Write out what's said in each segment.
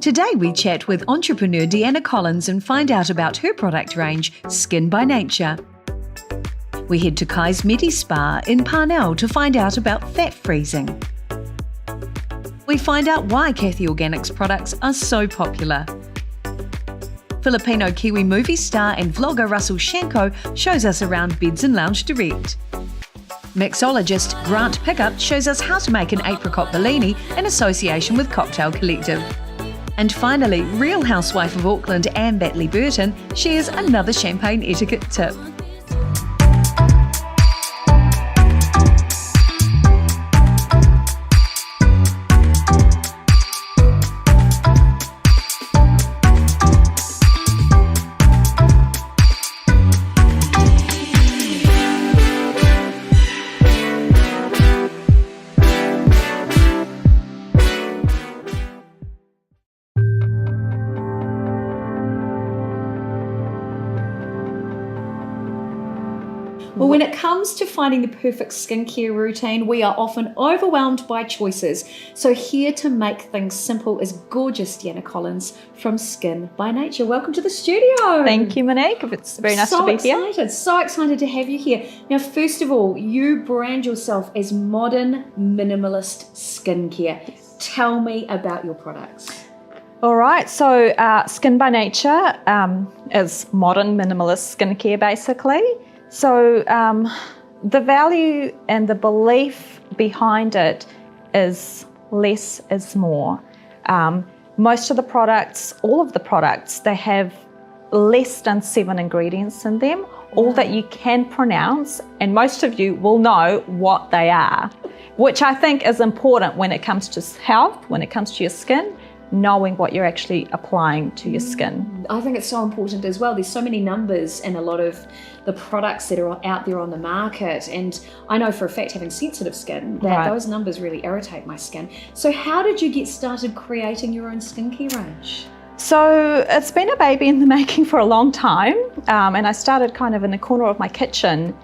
Today we chat with entrepreneur Deanna Collins and find out about her product range, Skin by Nature. We head to Kai's Medi Spa in Parnell to find out about fat freezing. We find out why Kathy Organics products are so popular. Filipino-Kiwi movie star and vlogger Russell Shanko shows us around Beds and Lounge Direct. Mixologist Grant Pickup shows us how to make an apricot Bellini in association with Cocktail Collective. And finally, Real Housewife of Auckland Anne Batley Burton shares another champagne etiquette tip. Well, when it comes to finding the perfect skincare routine, we are often overwhelmed by choices. So here to make things simple is gorgeous Deanna Collins from Skin by Nature. Welcome to the studio. Thank you, Monique. It's very nice to be here. So excited to have you here. Now, first of all, you brand yourself as modern minimalist skincare. Tell me about your products. All right, so Skin by Nature is modern minimalist skincare, basically. So the value and the belief behind it is less is more. Most of the products, all of the products, they have less than 7 ingredients in them, all that you can pronounce, and most of you will know what they are, which I think is important when it comes to health, when it comes to your skin, knowing what you're actually applying to your skin. I think it's so important as well. There's so many numbers in a lot of the products that are out there on the market, and I know for a fact, having sensitive skin, that those numbers really irritate my skin. So how did you get started creating your own skincare range? So it's been a baby in the making for a long time, and I started kind of in the corner of my kitchen.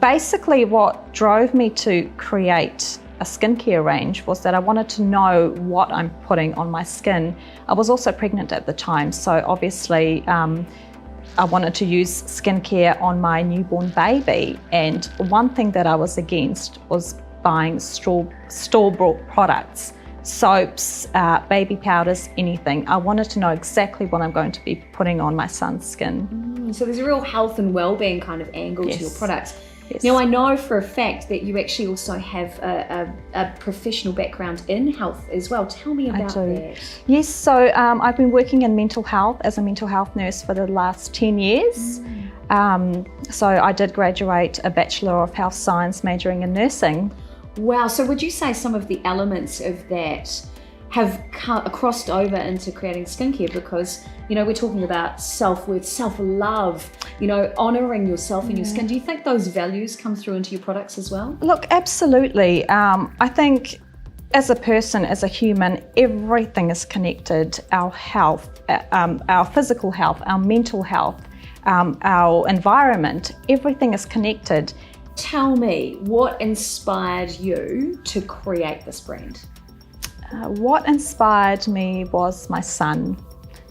Basically what drove me to create a skincare range was that I wanted to know what I'm putting on my skin. I was also pregnant at the time, so obviously I wanted to use skincare on my newborn baby, and one thing that I was against was buying store-bought products, soaps, baby powders, anything. I wanted to know exactly what I'm going to be putting on my son's skin. So there's a real health and well-being kind of angle to your products. Yes. Now, I know for a fact that you actually also have a professional background in health as well. Tell me about that. Yes, so I've been working in mental health as a mental health nurse for the last 10 years. So I did graduate a Bachelor of Health Science majoring in nursing. Wow, so would you say some of the elements of that have crossed over into creating skincare? Because, you know, we're talking about self-worth, self-love, you know, honouring yourself and your skin. Do you think those values come through into your products as well? Look, absolutely. I think as a person, as a human, everything is connected. Our health, our physical health, our mental health, our environment, everything is connected. Tell me, what inspired you to create this brand? What inspired me was my son.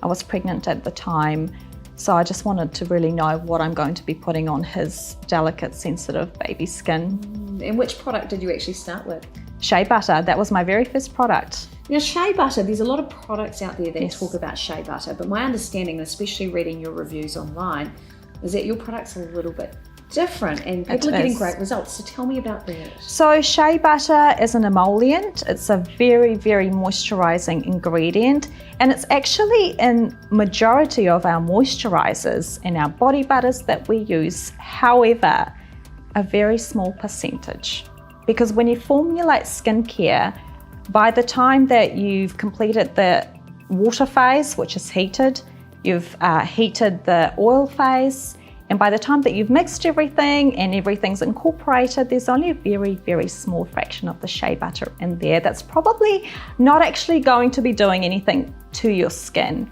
I was pregnant at the time, so I just wanted to really know what I'm going to be putting on his delicate, sensitive baby skin. And which product did you actually start with? Shea butter, that was my very first product. Now, shea butter, there's a lot of products out there that talk about shea butter, but my understanding, especially reading your reviews online, is that your product's a little bit different and people are getting great results. So tell me about that. So shea butter is an emollient. It's a very, very moisturizing ingredient, and it's actually in majority of our moisturizers and our body butters that we use. However, a very small percentage, because when you formulate skincare, by the time that you've completed the water phase, which is heated, you've heated the oil phase, and by the time that you've mixed everything and everything's incorporated, there's only a very, very small fraction of the shea butter in there that's probably not actually going to be doing anything to your skin.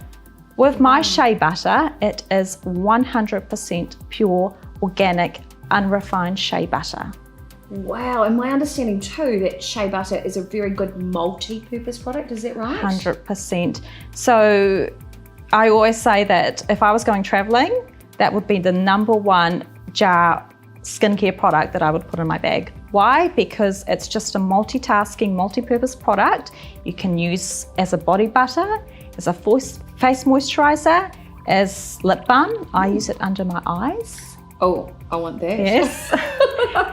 With my shea butter, it is 100% pure, organic, unrefined shea butter. Wow, and my understanding too that shea butter is a very good multi-purpose product, is that right? 100%. So I always say that if I was going traveling, that would be the number one jar skincare product that I would put in my bag. Why? Because it's just a multitasking, multi-purpose product. You can use as a body butter, as a face moisturizer, as lip balm. I use it under my eyes. Oh, I want that. Yes.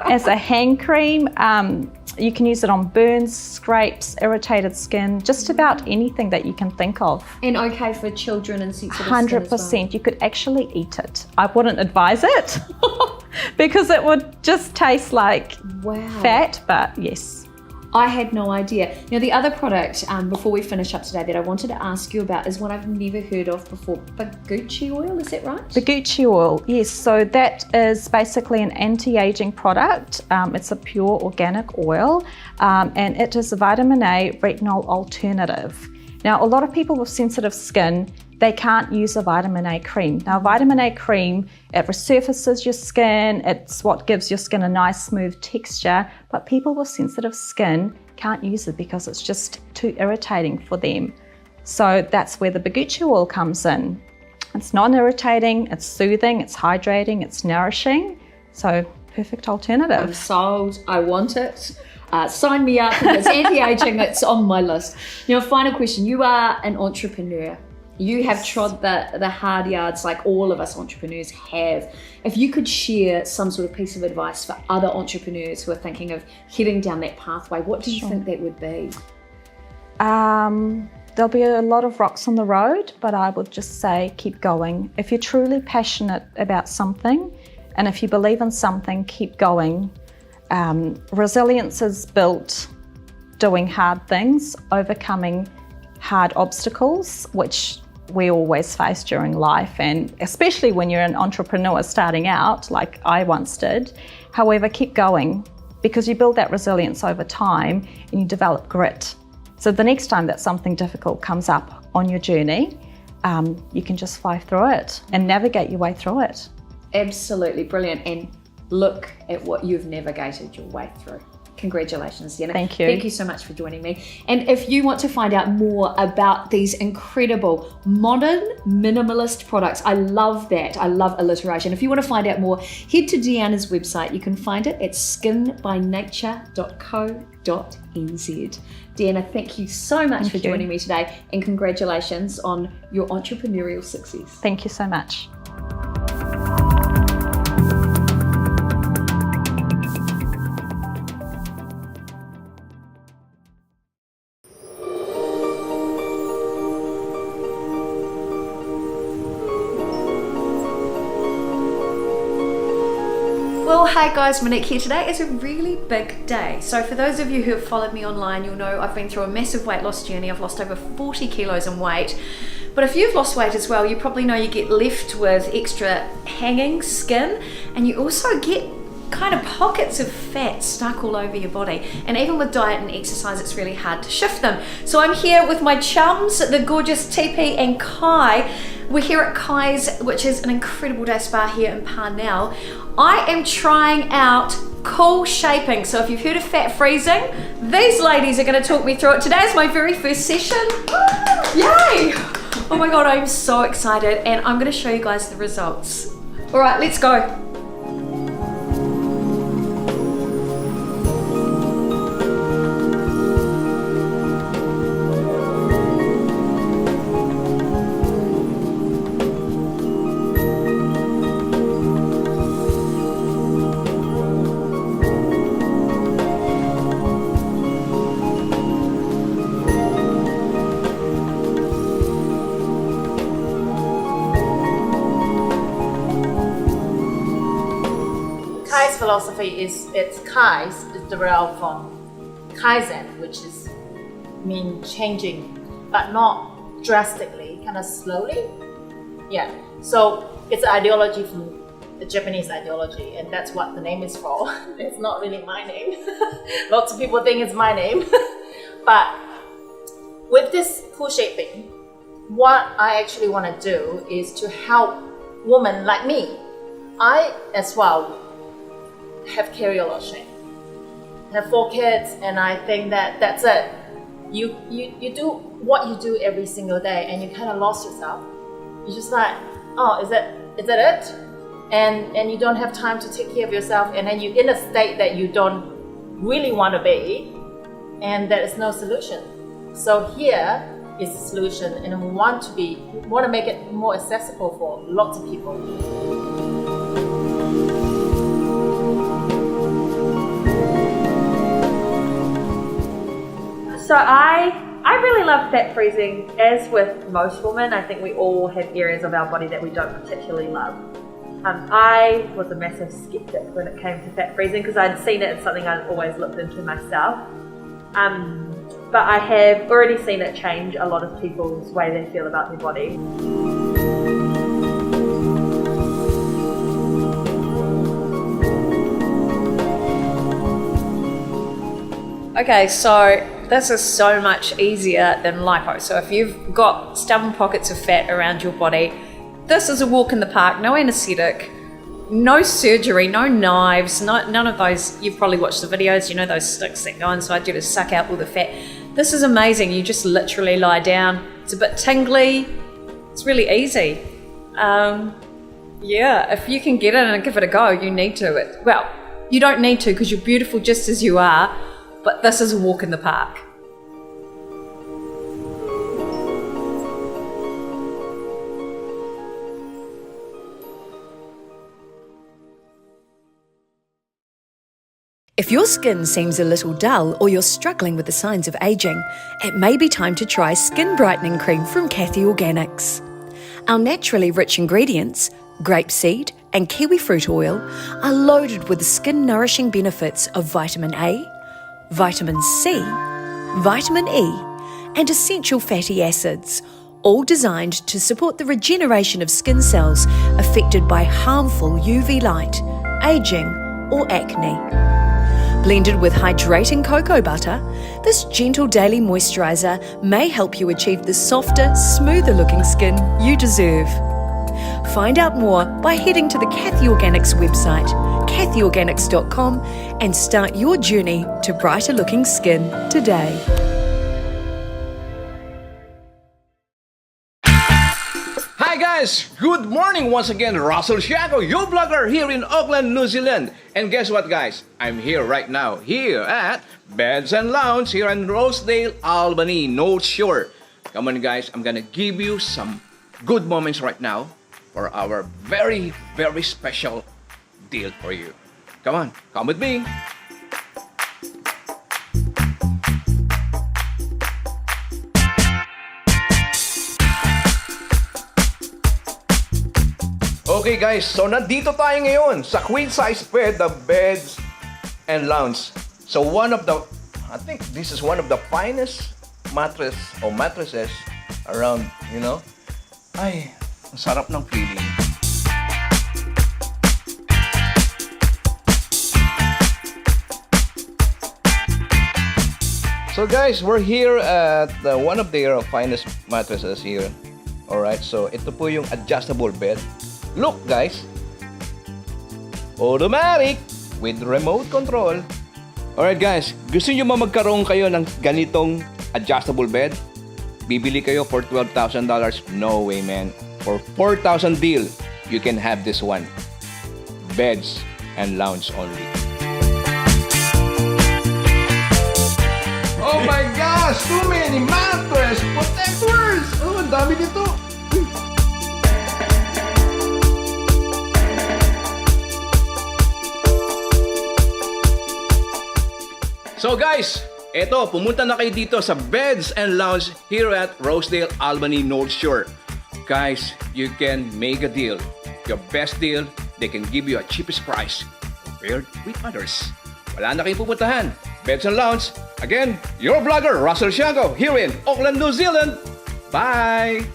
As a hand cream, you can use it on burns, scrapes, irritated skin, just about anything that you can think of. And okay for children and sensitive skin as well. 100%. You could actually eat it. I wouldn't advise it because it would just taste like fat, but yes. I had no idea. Now, the other product, before we finish up today, that I wanted to ask you about is one I've never heard of before, Baguchi oil, is that right? Baguchi oil, yes. So that is basically an anti-aging product. It's a pure organic oil, and it is a vitamin A retinol alternative. Now, a lot of people with sensitive skin, they can't use a vitamin A cream. Now, vitamin A cream, it resurfaces your skin, it's what gives your skin a nice smooth texture, but people with sensitive skin can't use it because it's just too irritating for them. So that's where the Baguchi oil comes in. It's non-irritating, it's soothing, it's hydrating, it's nourishing, so perfect alternative. I'm sold, I want it. Sign me up. If it's anti-aging, it's on my list. Now, final question. You are an entrepreneur. You have trod the hard yards like all of us entrepreneurs have. If you could share some sort of piece of advice for other entrepreneurs who are thinking of heading down that pathway, what do you think that would be? There'll be a lot of rocks on the road, but I would just say keep going. If you're truly passionate about something, and if you believe in something, keep going. Resilience is built doing hard things, overcoming hard obstacles, which we always face during life, and especially when you're an entrepreneur starting out, like I once did. However, keep going, because you build that resilience over time and you develop grit. So the next time that something difficult comes up on your journey, you can just fly through it and navigate your way through it. Absolutely brilliant. And look at what you've navigated your way through. Congratulations, Deanna. Thank you. Thank you so much for joining me. And if you want to find out more about these incredible modern minimalist products, I love that. I love alliteration. If you want to find out more, head to Deanna's website. You can find it at skinbynature.co.nz. Deanna, thank you so much for joining me today, and congratulations on your entrepreneurial success. Thank you so much. Well, hi guys, Monique here. Today is a really big day. So for those of you who have followed me online, you'll know I've been through a massive weight loss journey. I've lost over 40 kilos in weight. But if you've lost weight as well, you probably know you get left with extra hanging skin, and you also get kind of pockets of fat stuck all over your body. And even with diet and exercise, it's really hard to shift them. So I'm here with my chums, the gorgeous TP and Kai. We're here at Kai's, which is an incredible day spa here in Parnell. I am trying out cool shaping. So if you've heard of fat freezing, these ladies are going to talk me through it. Today is my very first session. Yay! Oh my God, I'm so excited, and I'm going to show you guys the results. All right, let's go. Kai's philosophy is Kai's is derived from Kaizen, which is mean changing, but not drastically, kind of slowly. Yeah. So it's an ideology from the Japanese ideology, and that's what the name is for. It's not really my name. Lots of people think it's my name. But with this cool shaping, what I actually want to do is to help women like me. I as well have carried a lot of shame. have 4 kids, and I think that that's it. You do what you do every single day, and you kind of lost yourself. You're just like, oh, is that it? And you don't have time to take care of yourself, and then you're in a state that you don't really want to be, and there is no solution. So here is the solution, and we want to make it more accessible for lots of people. So I really love fat freezing. As with most women, I think we all have areas of our body that we don't particularly love. I was a massive skeptic when it came to fat freezing because I'd seen it as something I'd always looked into myself. But I have already seen it change a lot of people's way they feel about their body. Okay, so this is so much easier than lipo. So if you've got stubborn pockets of fat around your body, this is a walk in the park, no anesthetic, no surgery, no knives, none of those. You've probably watched the videos, you know those sticks that go inside you to suck out all the fat. This is amazing. You just literally lie down. It's a bit tingly. It's really easy. Yeah, if you can get it and give it a go, you need to. Well, you don't need to because you're beautiful just as you are, but this is a walk in the park. If your skin seems a little dull or you're struggling with the signs of aging, it may be time to try Skin Brightening Cream from Kathy Organics. Our naturally rich ingredients, grapeseed and kiwi fruit oil, are loaded with the skin-nourishing benefits of vitamin A, vitamin C, vitamin E, and essential fatty acids, all designed to support the regeneration of skin cells affected by harmful UV light, aging, or acne. Blended with hydrating cocoa butter, this gentle daily moisturiser may help you achieve the softer, smoother looking skin you deserve. Find out more by heading to the Kathy Organics website, kathyorganics.com, and start your journey to brighter looking skin today. Hi guys! Good morning once again, Russell Siago, your vlogger here in Auckland, New Zealand. And guess what guys? I'm here right now, here at Beds and Lounge here in Rosedale, Albany, North Shore. Come on guys, I'm gonna give you some good moments right now for our very, very special deal for you. Come on, come with me. Okay guys, so nandito tayo ngayon sa queen size bed, the Beds and Lounge. So I think this is one of the finest mattresses around, you know. Ay, ang sarap ng feeling. So guys, we're here at one of their finest mattresses here. Alright, so ito po yung adjustable bed. Look guys, automatic with remote control. Alright guys, gusto nyo magkaroon kayo ng ganitong adjustable bed? Bibili kayo for $12,000? No way man. For 4,000 deal, you can have this one. Beds and Lounge only. Oh my gosh! Too many mattress protectors! Oh, ang dami nito! So guys, eto, pumunta na kayo dito sa Beds and Lounge here at Rosedale, Albany, North Shore. Guys, you can make a deal. Your best deal, they can give you a cheapest price compared with others. Wala na kayong pupuntahan. Beds and Lounge. Again, your vlogger, Russell Siago, here in Auckland, New Zealand. Bye!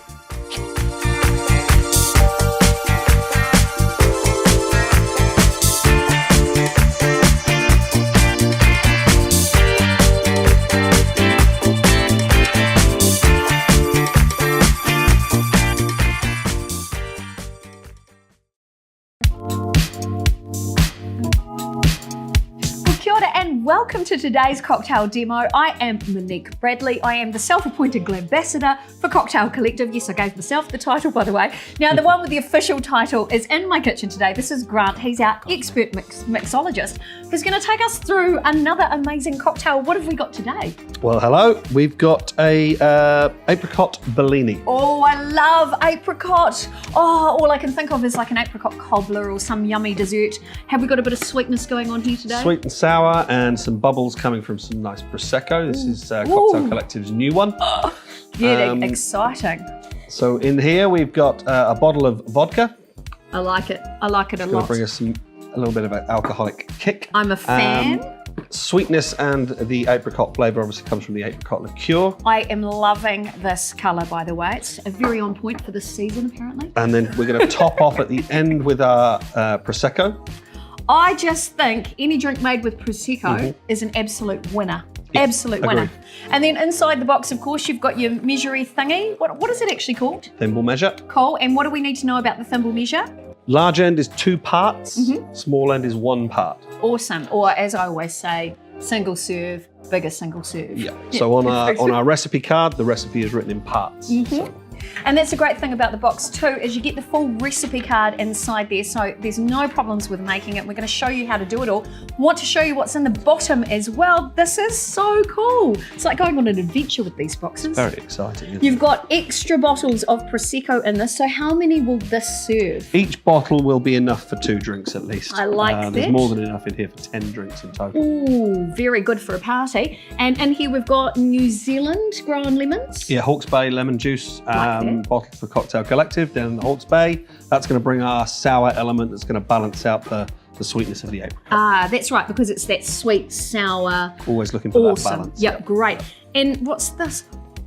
Welcome to today's cocktail demo. I am Monique Bradley. I am the self-appointed Glambassador for Cocktail Collective. Yes, I gave myself the title, by the way. Now, the one with the official title is in my kitchen today. This is Grant. He's our expert mixologist who's going to take us through another amazing cocktail. What have we got today? Well, hello. We've got a apricot Bellini. Oh, I love apricot. Oh, all I can think of is like an apricot cobbler or some yummy dessert. Have we got a bit of sweetness going on here today? Sweet and sour, and some bubbles coming from some nice Prosecco. This is Cocktail Collective's new one. Yeah, exciting. So in here we've got a bottle of vodka. I like it. I like it a It's going lot. to bring us a little bit of an alcoholic kick. I'm a fan. Sweetness and the apricot flavour obviously comes from the apricot liqueur. I am loving this colour, by the way. It's very on point for this season, apparently. And then we're going to top off at the end with our Prosecco. I just think any drink made with Prosecco is an absolute winner. Yeah, Absolute winner. agreed. And then inside the box, of course, you've got your measury thingy. What is it actually called? Thimble measure. Cool. And what do we need to know about the thimble measure? Large end is 2 parts. Small end is 1 part. Awesome. Or as I always say, single serve, bigger single serve. Yeah. So on our recipe card, the recipe is written in parts. So And that's a great thing about the box too, is you get the full recipe card inside there, so there's no problems with making it. We're going to show you how to do it all. Want to show you what's in the bottom as well. This is so cool. It's like going on an adventure with these boxes. very exciting. Isn't You've it? got extra bottles of Prosecco in this, so how many will this serve? Each bottle will be enough for 2 drinks at least. I like that. There's more than enough in here for 10 drinks in total. Ooh, very good for a party. And in here we've got New Zealand grown lemons. Yeah, Hawke's Bay lemon juice, that. bottled for Cocktail Collective down in the Hawke's Bay. That's going to bring our sour element that's going to balance out the sweetness of the apricot. Ah, that's right, because it's that sweet, sour, Always looking for that awesome. balance. Yep, great. And what's this?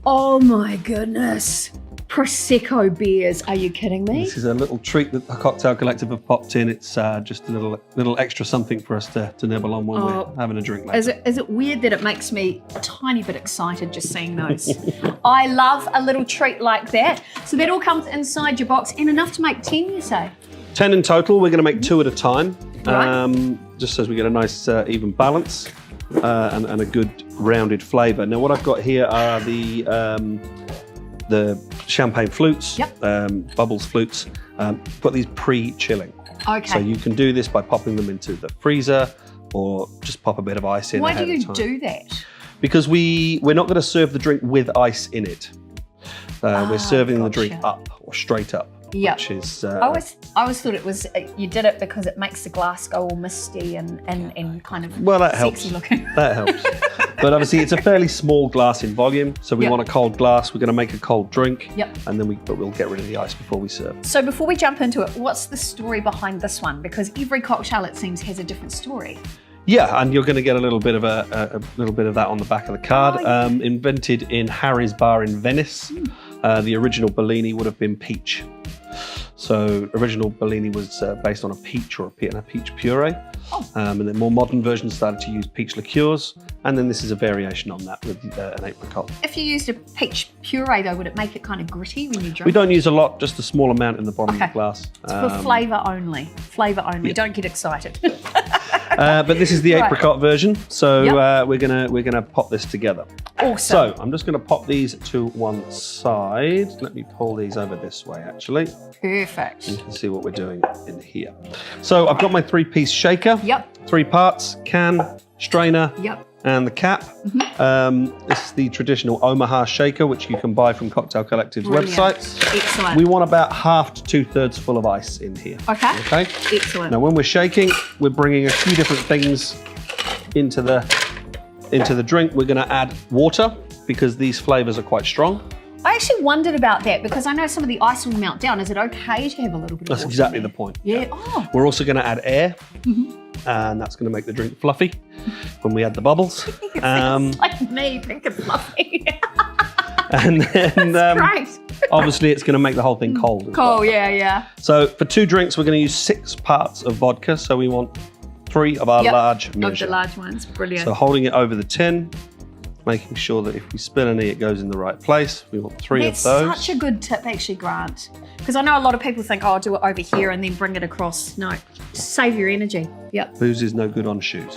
Oh my goodness. Prosecco beers. Are you kidding me? This is a little treat that the Cocktail Collective have popped in. It's just a little extra something for us to nibble on when we're having a drink later. Is it weird that it makes me a tiny bit excited just seeing those? I love a little treat like that. So that all comes inside your box, and enough to make 10, you say? 10 in total. We're going to make 2 at a time, Right. just so as we get a nice even balance and a good rounded flavour. Now, what I've got here are the champagne flutes, bubbles flutes. Got these pre-chilling. Okay. So you can do this by popping them into the freezer or just pop a bit of ice in Why ahead do of you time. do that? Because we're not going to serve the drink with ice in it. We're serving the drink gotcha. up or straight up, Yep. which is I always thought it was you did it because it makes the glass go all misty and kind of well, that sexy helps. looking. That helps. But obviously, it's a fairly small glass in volume, so we Yep. want a cold glass. We're going to make a cold drink, Yep. and then we'll get rid of the ice before we serve. So before we jump into it, what's the story behind this one? Because every cocktail, it seems, has a different story. Yeah, and you're going to get a little bit of a little bit of that on the back of the card. Oh, yeah. Invented in Harry's Bar in Venice. The original Bellini would have been peach. So original Bellini was based on a peach or a peach puree. Oh. And then more modern versions started to use peach liqueurs. And then this is a variation on that with an apricot. If you used a peach puree, though, would it make it kind of gritty when you drink? We don't use a lot, just a small amount in the bottom of Okay. the glass. It's for flavour only. Flavour only. Yeah. Don't get excited. But this is the Right. apricot version. So Yep. we're gonna pop this together. Awesome. So I'm just going to pop these to one side. Let me pull these over this way, actually. Perfect. You can see what we're doing in here. So I've got my 3-piece shaker. Yep. 3 parts, can, strainer, Yep. and the cap. This is the traditional Omaha shaker, which you can buy from Cocktail Collective's Brilliant. website. Excellent. We want about half to 2/3 full of ice in here. Okay. Okay. Excellent. Now, when we're shaking, we're bringing a few different things into the drink. We're going to add water because these flavors are quite strong. I actually wondered about that because I know some of the ice will melt down. Is it okay to have a little bit of That's water exactly in the there? point. Yeah. Oh. We're also going to add air, and that's going to make the drink fluffy when we add the bubbles. Like me, pink and fluffy. And then, Great. obviously, it's going to make the whole thing cold. as well. Cool, yeah. So for 2 drinks, we're going to use 6 parts of vodka. So we want 3 of our Yep. large Of measure. the large ones. Brilliant. So holding it over the tin, making sure that if we spill any, it goes in the right place. We want 3 That's of those. such a good tip, actually, Grant. Because I know a lot of people think, oh, I'll do it over here and then bring it across. No, save your energy. Yep. Booze is no good on shoes.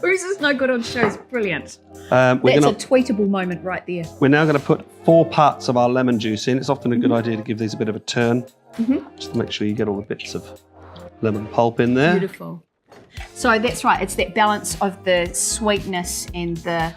Bruce is no good on shoes. Brilliant. We're That's gonna a tweetable moment right there. We're now going to put 4 parts of our lemon juice in. It's often a good idea to give these a bit of a turn, just to make sure you get all the bits of lemon pulp in there. Beautiful. So that's right. It's that balance of the sweetness and the,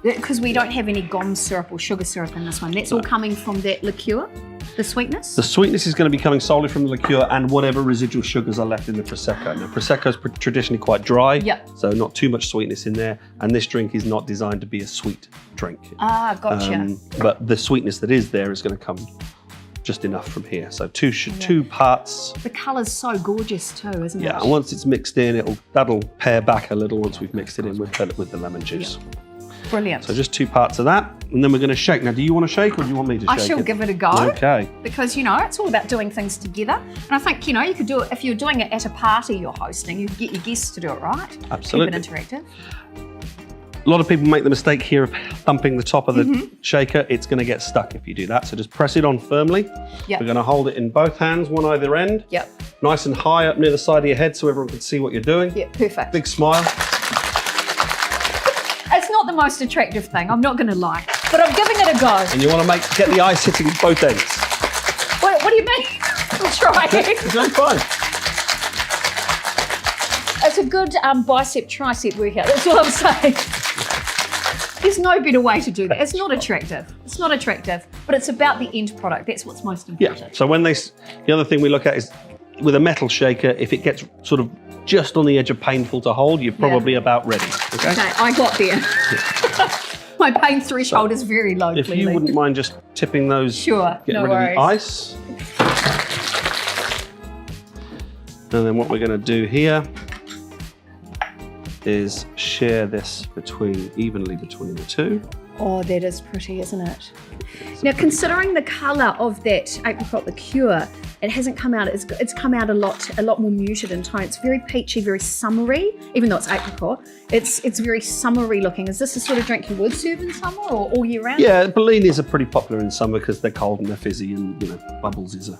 because we don't have any gum syrup or sugar syrup in this one. That's all coming from that liqueur, the sweetness. The sweetness is going to be coming solely from the liqueur and whatever residual sugars are left in the Prosecco. Now, Prosecco is traditionally quite dry, Yep. so not too much sweetness in there, and this drink is not designed to be a sweet drink. Ah, gotcha. But the sweetness that is there is going to come just enough from here. So two parts. The colour's so gorgeous too, isn't it? Yeah, and once it's mixed in, that'll pare back a little once we've mixed it in with the lemon juice. Brilliant. So just 2 parts of that, and then we're going to shake. Now, do you want to shake or do you want me to shake I shall give it a go. Okay. Because, it's all about doing things together. And I think, you could do it, if you're doing it at a party you're hosting, you could get your guests to do it, right? Absolutely. Keep it interactive. A lot of people make the mistake here of thumping the top of the shaker. It's going to get stuck if you do that. So just press it on firmly. Yep. We're going to hold it in both hands, one either end. Yep. Nice and high up near the side of your head so everyone can see what you're doing. Yeah, perfect. Big smile. It's not the most attractive thing, I'm not going to lie. But I'm giving it a go. And you want to get the ice hitting both ends. What do you mean? I'm trying. You're doing fine. It's a good bicep tricep workout, that's what I'm saying. There's no better way to do that. It's not attractive. It's not attractive, but it's about the end product. That's what's most important. Yeah. So the other thing we look at is with a metal shaker, if it gets sort of just on the edge of painful to hold, you're probably about ready. Okay. Okay, I got there. My pain threshold is very low, If clearly. you wouldn't mind just tipping those, Sure, get no rid worries. of the ice. And then what we're going to do here is share this evenly between the 2. Oh, that is pretty, isn't it? Now, considering the colour of that apricot liqueur, it hasn't come out. It's come out a lot more muted in tone. It's very peachy, very summery. Even though it's apricot, it's very summery looking. Is this the sort of drink you would serve in summer or all year round? Yeah, Bellinis are pretty popular in summer because they're cold and they're fizzy, and bubbles is a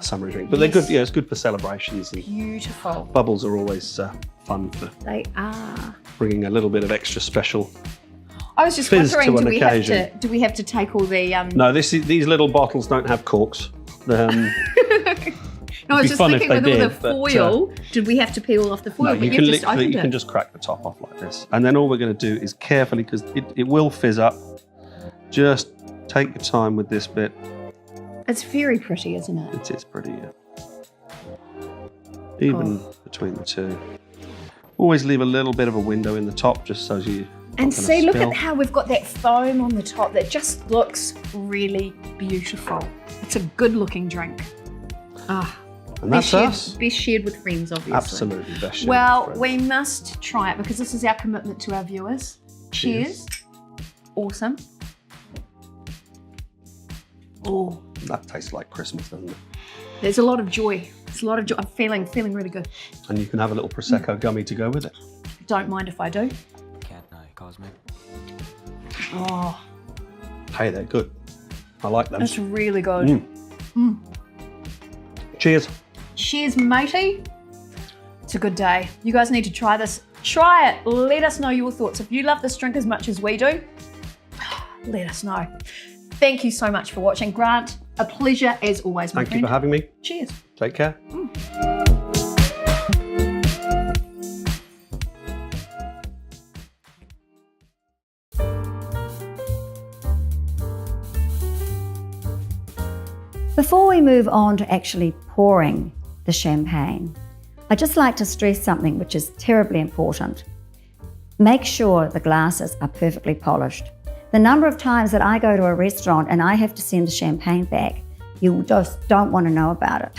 summer drink. But they're good. Yeah, it's good for celebrations. And Beautiful. bubbles are always fun for They are. bringing a little bit of extra special. I was just Fizz wondering, to an do occasion. we have to take all the? No, these little bottles don't have corks. No, I was be just fun if thinking with they all did, the but, foil, did we have to peel off the foil? No, but you you've can just opened you can it. just crack the top off like this. And then all we're going to do is carefully, because it will fizz up, just take your time with this bit. It's very pretty, isn't it? It is pretty, even between the 2. Always leave a little bit of a window in the top just so you. And see, look at how we've got that foam on the top that just looks really beautiful. It's a good looking drink. Ah, And that's us. Best shared with friends, obviously. Absolutely best. shared Well, with we friends. must try it because this is our commitment to our viewers. Cheers. Awesome. Oh, That tastes like Christmas, doesn't it? there's a lot of joy. There's a lot of joy. I'm feeling really good. And you can have a little Prosecco gummy to go with it. Don't mind if I do. Cat night, Cosmic. Oh, Hey, they're good. I like them. that's really good. Cheers. Cheers, matey. It's a good day. You guys need to try this. Try it. Let us know your thoughts. If you love this drink as much as we do, let us know. Thank you so much for watching. Grant, a pleasure as always, my Thank you friend. for having me. Cheers. Take care. Before we move on to actually pouring the champagne, I'd just like to stress something which is terribly important. Make sure the glasses are perfectly polished. The number of times that I go to a restaurant and I have to send the champagne back, you just don't want to know about it.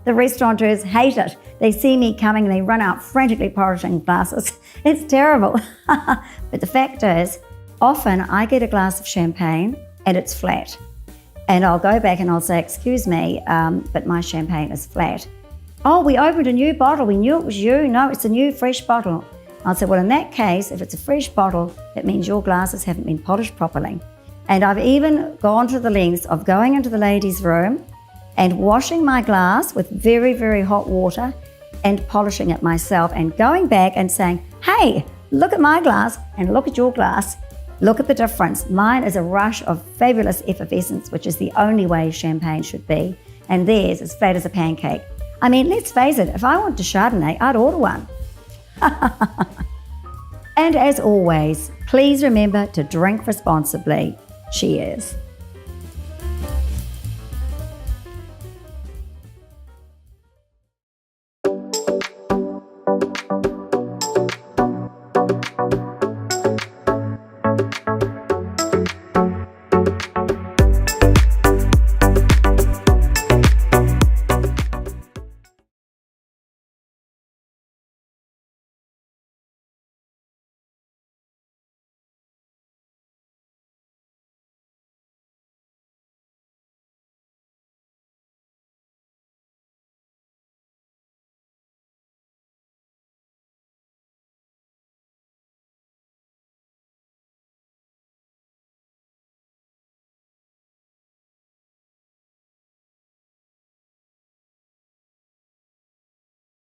The restaurateurs hate it. They see me coming and they run out frantically polishing glasses. It's terrible. But the fact is, often I get a glass of champagne and it's flat. And I'll go back and I'll say, excuse me, but my champagne is flat. Oh, we opened a new bottle. We knew it was you. No, it's a new fresh bottle. I'll say, well, in that case, if it's a fresh bottle, it means your glasses haven't been polished properly. And I've even gone to the lengths of going into the ladies' room and washing my glass with very, very hot water and polishing it myself and going back and saying, hey, look at my glass and look at your glass. Look at the difference. Mine is a rush of fabulous effervescence, which is the only way champagne should be, and theirs is flat as a pancake. I mean, let's face it, if I want a Chardonnay, I'd order one. And as always, please remember to drink responsibly. Cheers.